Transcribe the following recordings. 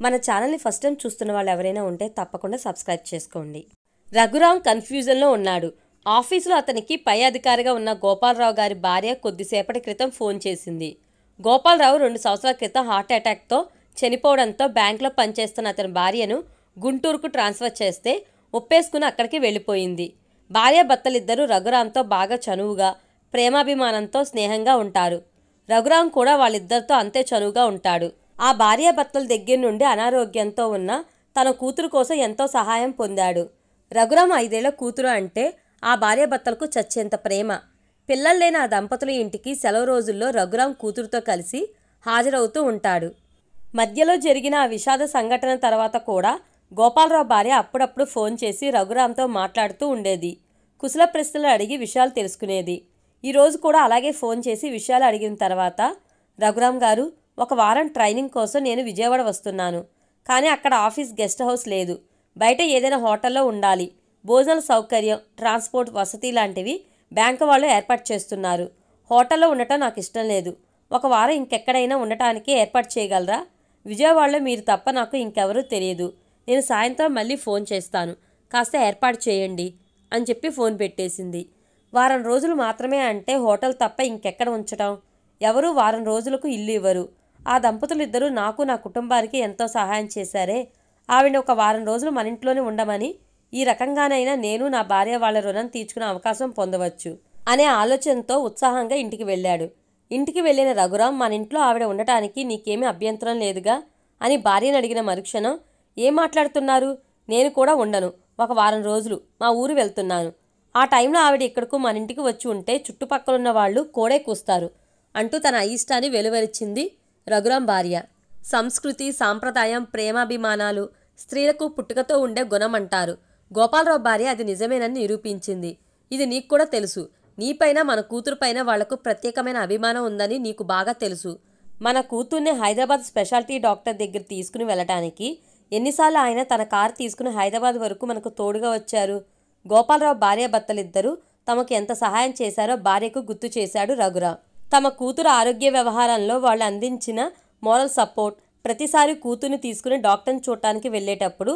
మన ఛానల్ని first time చూస్తున్న వాళ్ళు ఎవరైనా ఉంటే తప్పకుండా సబ్స్క్రైబ్ చేసుకోండి. రఘురాం కన్ఫ్యూజన్లో ఉన్నాడు. ఆఫీసులో అతనికి పై అధికారిగా ఉన్న గోపాలరావు గారి భార్య కొద్దిసేపటి క్రితం ఫోన్ చేసింది. గోపాలరావు 2 సంవత్సరాల క్రితం హార్ట్ అటాక్తో చనిపోవడంతో బ్యాంకులో పనిచేస్తున్న అతని భార్యను గుంటూరుకు ట్రాన్స్ఫర్ చేస్తే ఒప్పేసుకుని అక్కడికి వెళ్ళిపోయింది. భార్యాభర్తలిద్దరూ రఘురాంతో బాగా చనువుగా, ప్రేమాభిమానంతో స్నేహంగా ఉంటారు. రఘురాం కూడా వాళ్ళిద్దరితో అంతే చనువుగా ఉంటాడు. ఆ భార్యాభర్తల దగ్గర నుండి అనారోగ్యంతో ఉన్న తన కూతురు కోసం ఎంతో సహాయం పొందాడు. రఘురాం 5 ఏళ్ల కూతురు అంటే ఆ భార్యాభర్తలకు చచ్చేంత ప్రేమ. పిల్లలు లేని ఆ దంపతుల ఇంటికి సెలవు రోజుల్లో రఘురాం కూతురుతో కలిసి హాజరవుతూ ఉంటాడు. మధ్యలో జరిగిన ఆ విషాద సంఘటన తర్వాత కూడా గోపాలరావు భార్య అప్పుడప్పుడు ఫోన్ చేసి రఘురాంతో మాట్లాడుతూ ఉండేది. కుశల ప్రశ్నలు అడిగి విషయాలు తెలుసుకునేది. ఈరోజు కూడా అలాగే ఫోన్ చేసి విషయాలు అడిగిన తర్వాత, రఘురాం గారు, 1 వారం ట్రైనింగ్ కోసం నేను విజయవాడ వస్తున్నాను. కానీ అక్కడ ఆఫీస్ గెస్ట్ హౌస్ లేదు. బయట ఏదైనా హోటల్లో ఉండాలి. భోజనాల సౌకర్యం, ట్రాన్స్పోర్ట్ వసతి లాంటివి బ్యాంకు వాళ్ళు ఏర్పాటు చేస్తున్నారు. హోటల్లో ఉండటం నాకు ఇష్టం లేదు. 1 వారం ఇంకెక్కడైనా ఉండటానికి ఏర్పాటు చేయగలరా? విజయవాడలో మీరు తప్ప నాకు ఇంకెవరూ తెలియదు. నేను సాయంత్రం మళ్ళీ ఫోన్ చేస్తాను. కాస్త ఏర్పాటు చేయండి అని చెప్పి ఫోన్ పెట్టేసింది. వారం రోజులు మాత్రమే అంటే హోటల్ తప్ప ఇంకెక్కడ ఉంచటం? ఎవరూ వారం రోజులకు ఇల్లు ఇవ్వరు. ఆ దంపతులిద్దరూ నాకు, నా కుటుంబానికి ఎంతో సహాయం చేశారే. ఆవిడ 1 వారం రోజులు మన ఇంట్లోనే ఉండమని, ఈ రకంగానైనా నేను, నా భార్య వాళ్ళ రుణం తీర్చుకునే అవకాశం పొందవచ్చు అనే ఆలోచనతో ఉత్సాహంగా ఇంటికి వెళ్ళాడు. ఇంటికి వెళ్ళిన రఘురాం, మన ఇంట్లో ఆవిడ ఉండటానికి నీకేమీ అభ్యంతరం లేదుగా అని భార్యను అడిగిన మరుక్షణం, ఏం మాట్లాడుతున్నారు? నేను కూడా ఉండను. 1 వారం రోజులు మా ఊరు వెళ్తున్నాను. ఆ టైంలో ఆవిడ ఇక్కడకు మన ఇంటికి వచ్చి ఉంటే చుట్టుపక్కలున్న వాళ్ళు కోడే కూస్తారు అంటూ తన అయిష్టాన్ని వెలువరించింది రఘురాం భార్య. సంస్కృతి, సాంప్రదాయం, ప్రేమాభిమానాలు స్త్రీలకు పుట్టుకతో ఉండే గుణం అంటారు. గోపాలరావు భార్య అది నిజమేనని నిరూపించింది. ఇది నీకు కూడా తెలుసు. నీపైన, మన కూతురుపైన వాళ్లకు ప్రత్యేకమైన అభిమానం ఉందని నీకు బాగా తెలుసు. మన కూతుర్ని హైదరాబాద్ స్పెషాలిటీ డాక్టర్ దగ్గర తీసుకుని వెళ్ళటానికి ఎన్నిసార్లు ఆయన తన కారు తీసుకుని హైదరాబాద్ వరకు మనకు తోడుగా వచ్చారు. గోపాలరావు భార్యాభర్తలిద్దరూ తమకు ఎంత సహాయం చేశారో భార్యకు గుర్తు చేశాడు రఘురాం. తమ కూతురు ఆరోగ్య వ్యవహారంలో వాళ్ళు అందించిన మోరల్ సపోర్ట్, ప్రతిసారి కూతుర్ని తీసుకుని డాక్టర్ని చూడటానికి వెళ్ళేటప్పుడు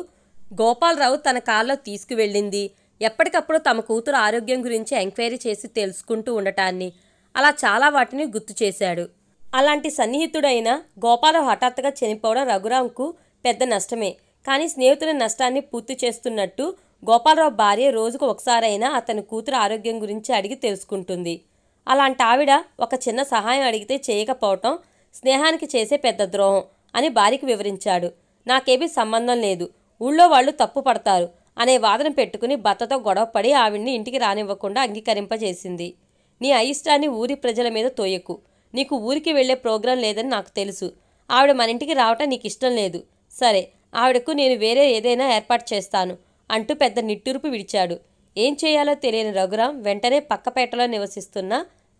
గోపాలరావు తన కారులో తీసుకువెళ్ళింది, ఎప్పటికప్పుడు తమ కూతురు ఆరోగ్యం గురించి ఎంక్వైరీ చేసి తెలుసుకుంటూ ఉండటాన్ని, అలా చాలా వాటిని గుర్తు చేశాడు. అలాంటి సన్నిహితుడైన గోపాలరావు హఠాత్తుగా చనిపోవడం రఘురాంకు పెద్ద నష్టమే. కానీ స్నేహితుల నష్టాన్ని పూర్తి చేస్తున్నట్టు గోపాలరావు భార్య రోజుకు ఒకసారైనా అతని కూతురు ఆరోగ్యం గురించి అడిగి తెలుసుకుంటుంది. అలాంటి ఆవిడ ఒక చిన్న సహాయం అడిగితే చేయకపోవటం స్నేహానికి చేసే పెద్ద ద్రోహం అని భార్యకు వివరించాడు. నాకేమీ సంబంధం లేదు, ఊళ్ళో వాళ్ళు తప్పు పడతారు అనే వాదన పెట్టుకుని భర్తతో గొడవపడి ఆవిడ్ని ఇంటికి రానివ్వకుండా అంగీకరింపజేసింది. నీ అయిష్టాన్ని ఊరి ప్రజల మీద తోయకు. నీకు ఊరికి వెళ్లే ప్రోగ్రాం లేదని నాకు తెలుసు. ఆవిడ మన ఇంటికి రావటం నీకు ఇష్టం లేదు. సరే, ఆవిడకు నేను వేరే ఏదైనా ఏర్పాటు చేస్తాను అంటూ పెద్ద నిట్టూర్పు విడిచాడు. ఏం చేయాలో తెలియని రఘురాం వెంటనే పక్కపేటలో నివసిస్తున్న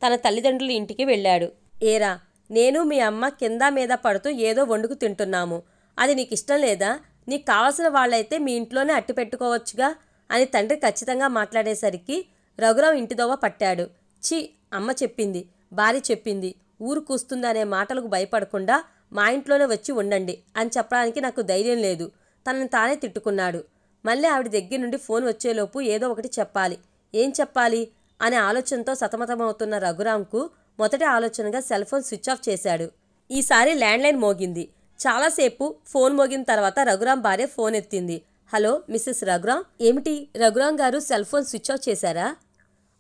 తన తల్లిదండ్రుల ఇంటికి వెళ్ళాడు. ఏరా, నేను మీ అమ్మ కింద మీద పడుతూ ఏదో వండుకు తింటున్నాము. అది నీకు ఇష్టం లేదా? నీకు కావాల్సిన వాళ్ళైతే మీ ఇంట్లోనే అట్టి పెట్టుకోవచ్చుగా అని తండ్రి ఖచ్చితంగా మాట్లాడేసరికి రఘురాం ఇంటిదోవ పట్టాడు. ఛీ, అమ్మ చెప్పింది, భార్య చెప్పింది, ఊరు కూస్తుందనే మాటలకు భయపడకుండా మా ఇంట్లోనే వచ్చి ఉండండి అని చెప్పడానికి నాకు ధైర్యం లేదు. తనని తానే తిట్టుకున్నాడు. మళ్ళీ ఆవిడ దగ్గర నుండి ఫోన్ వచ్చేలోపు ఏదో ఒకటి చెప్పాలి. ఏం చెప్పాలి అనే ఆలోచనతో సతమతమవుతున్న రఘురాంకు మొదటి ఆలోచనగా సెల్ ఫోన్ స్విచ్ ఆఫ్ చేశాడు. ఈసారి ల్యాండ్లైన్ మోగింది. చాలాసేపు ఫోన్ మోగిన తర్వాత రఘురాం భార్య ఫోన్ ఎత్తింది. Hello missus Raghuram. ఏమిటి రఘురాం గారు, సెల్ ఫోన్ స్విచ్ ఆఫ్ చేశారా?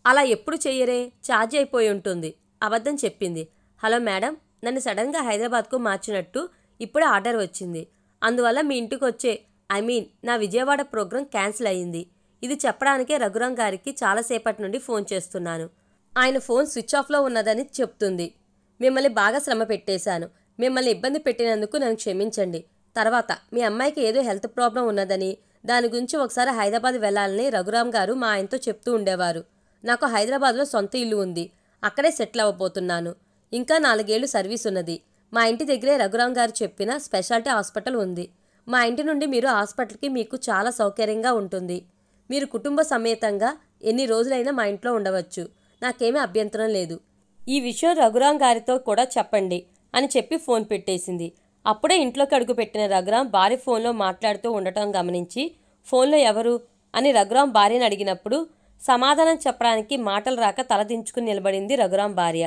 అలా ఎప్పుడు చెయ్యరే, ఛార్జ్ అయిపోయి ఉంటుంది. అబద్ధం చెప్పింది. హలో మేడం, నన్ను సడన్గా హైదరాబాద్కు మార్చినట్టు ఇప్పుడే ఆర్డర్ వచ్చింది. అందువల్ల మీ ఇంటికి వచ్చే నా విజయవాడ ప్రోగ్రాం క్యాన్సిల్ అయ్యింది. ఇది చెప్పడానికే రఘురాం గారికి చాలాసేపటి నుండి ఫోన్ చేస్తున్నాను. ఆయన ఫోన్ స్విచ్ ఆఫ్లో ఉన్నదని చెప్తుంది. మిమ్మల్ని బాగా శ్రమ పెట్టేశాను. మిమ్మల్ని ఇబ్బంది పెట్టినందుకు నన్ను క్షమించండి. తర్వాత మీ అమ్మాయికి ఏదో హెల్త్ ప్రాబ్లం ఉన్నదని, దాని గురించి ఒకసారి హైదరాబాద్ వెళ్ళాలని రఘురాం గారు మా ఆయనతో చెప్తూ ఉండేవారు. నాకు హైదరాబాద్లో సొంత ఇల్లు ఉంది. అక్కడే సెటిల్ అవ్వబోతున్నాను. ఇంకా 4 ఏళ్లు సర్వీస్ ఉన్నది. మా ఇంటి దగ్గరే రఘురాం గారు చెప్పిన స్పెషాలిటీ హాస్పిటల్ ఉంది. మా ఇంటి నుండి మీరు హాస్పిటల్కి మీకు చాలా సౌకర్యంగా ఉంటుంది. మీరు కుటుంబ సమేతంగా ఎన్ని రోజులైనా మా ఇంట్లో ఉండవచ్చు. నాకేమీ అభ్యంతరం లేదు. ఈ విషయం రఘురాం గారితో కూడా చెప్పండి అని చెప్పి ఫోన్ పెట్టేసింది. అప్పుడే ఇంట్లోకి అడుగుపెట్టిన రఘురాం భార్య ఫోన్లో మాట్లాడుతూ ఉండటం గమనించి ఫోన్లో ఎవరు అని రఘురాం భార్యను అడిగినప్పుడు సమాధానం చెప్పడానికి మాటలు రాక తలదించుకుని నిలబడింది రఘురాం భార్య.